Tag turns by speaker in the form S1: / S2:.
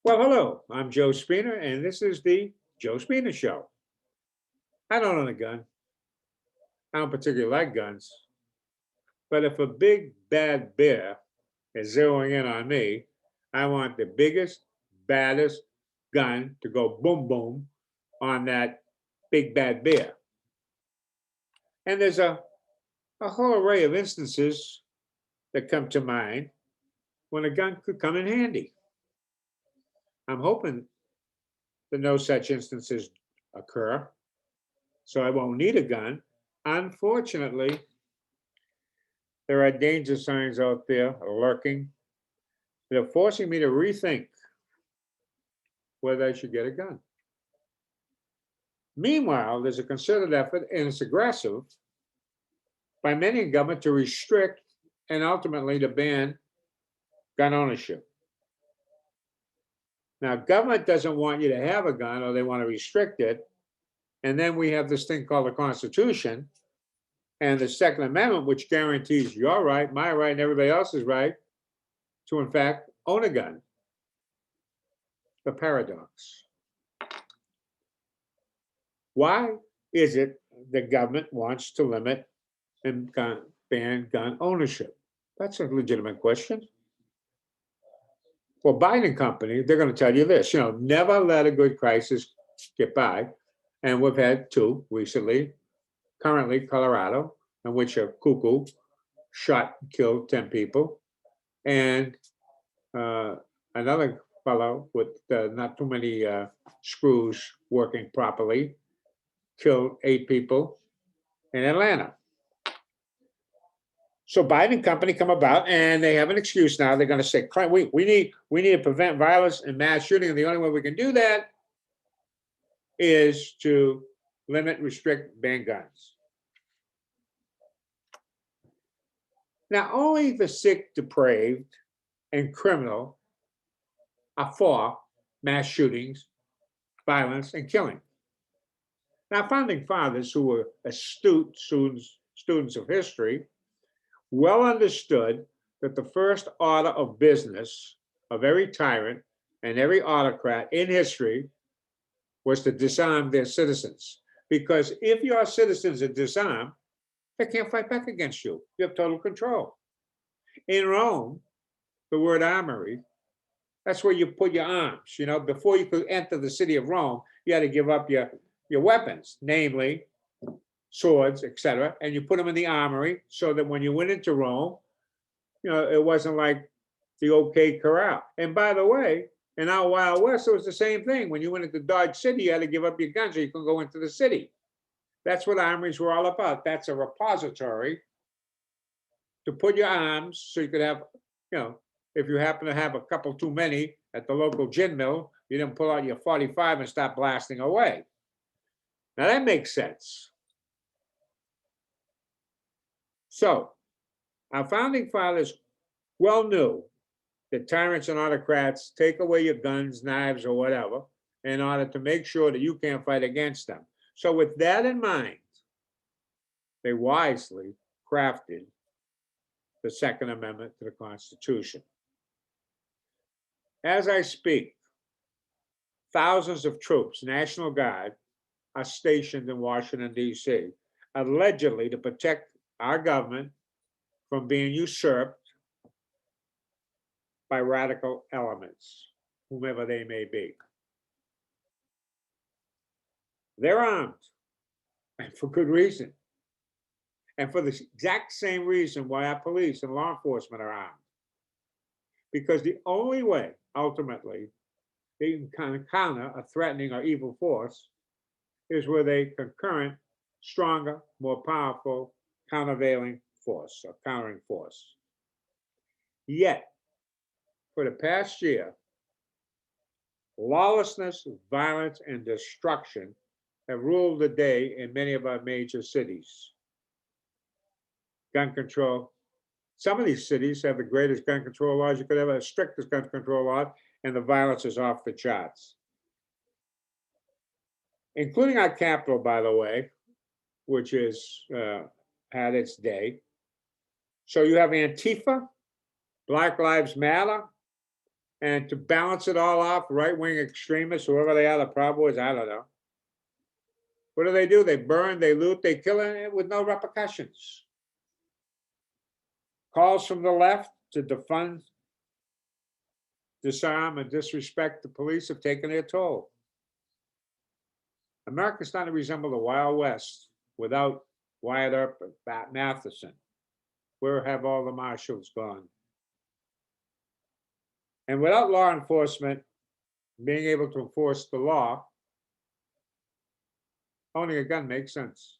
S1: Well, hello, I'm Joe Spina, and this is the Joe Spina Show. I don't own a gun. I don't particularly like guns. But if a big bad bear is zeroing in on me, I want the biggest, baddest gun to go boom, boom on that big bad bear. And there's a whole array of instances that come to mind when a gun could come in handy. I'm hoping that no such instances occur, so I won't need a gun. Unfortunately, there are danger signs out there lurking that are forcing me to rethink whether I should get a gun. Meanwhile, there's a concerted effort, and it's aggressive, by many in government to restrict and ultimately to ban gun ownership. Now, government doesn't want you to have a gun or they want to restrict it. And then we have this thing called the Constitution and the Second Amendment, which guarantees your right, my right, and everybody else's right to, in fact, own a gun. The paradox. Why is it the government wants to limit and ban gun ownership? That's a legitimate question. Well, Biden and company, they're going to tell you this, never let a good crisis get by. And we've had two recently, currently Colorado, in which a cuckoo shot and killed 10 people. And another fellow with not too many screws working properly killed 8 people in Atlanta. So Biden and company come about and they have an excuse now. They're going to say, we need to prevent violence and mass shooting. And the only way we can do that is to limit, restrict, ban guns. Now, only the sick, depraved, and criminal are for mass shootings, violence, and killing. Now, founding fathers who were astute students of history well understood that the first order of business of every tyrant and every autocrat in history was to disarm their citizens. Because if your citizens are disarmed, they can't fight back against you. You have total control. In Rome, the word armory, that's where you put your arms. Before you could enter the city of Rome, you had to give up your weapons, namely swords, etc., and you put them in the armory so that when you went into Rome, it wasn't like the OK Corral. And by the way, in our Wild West, it was the same thing. When you went into Dodge City, you had to give up your guns so you couldn't go into the city. That's what armories were all about. That's a repository to put your arms so you could have, if you happen to have a couple too many at the local gin mill, you didn't pull out your 45 and start blasting away. Now that makes sense. So, our founding fathers well knew that tyrants and autocrats take away your guns, knives, or whatever in order to make sure that you can't fight against them. So, with that in mind, they wisely crafted the Second Amendment to the Constitution. As I speak, thousands of troops, National Guard, are stationed in Washington, D.C., allegedly to protect our government from being usurped by radical elements, whomever they may be. They're armed, and for good reason. And for the exact same reason why our police and law enforcement are armed. Because the only way, ultimately, they can counter a threatening or evil force is with a concurrent, stronger, more powerful, countervailing force or countering force. Yet, for the past year, lawlessness, violence, and destruction have ruled the day in many of our major cities. Gun control. Some of these cities have the greatest gun control laws you could ever, the strictest gun control laws, and the violence is off the charts. Including our capital, by the way, which is had its day. So you have Antifa, Black Lives Matter, And to balance it all off, right-wing extremists, whoever they are, the Proud Boys, I don't know. What do? They burn, they loot, they kill it with no repercussions. Calls from the left to defund, disarm, and disrespect the police have taken their toll. America's starting to resemble the Wild West without Wyatt Earp and Bat Matheson. Where have all the marshals gone? And without law enforcement being able to enforce the law, owning a gun makes sense.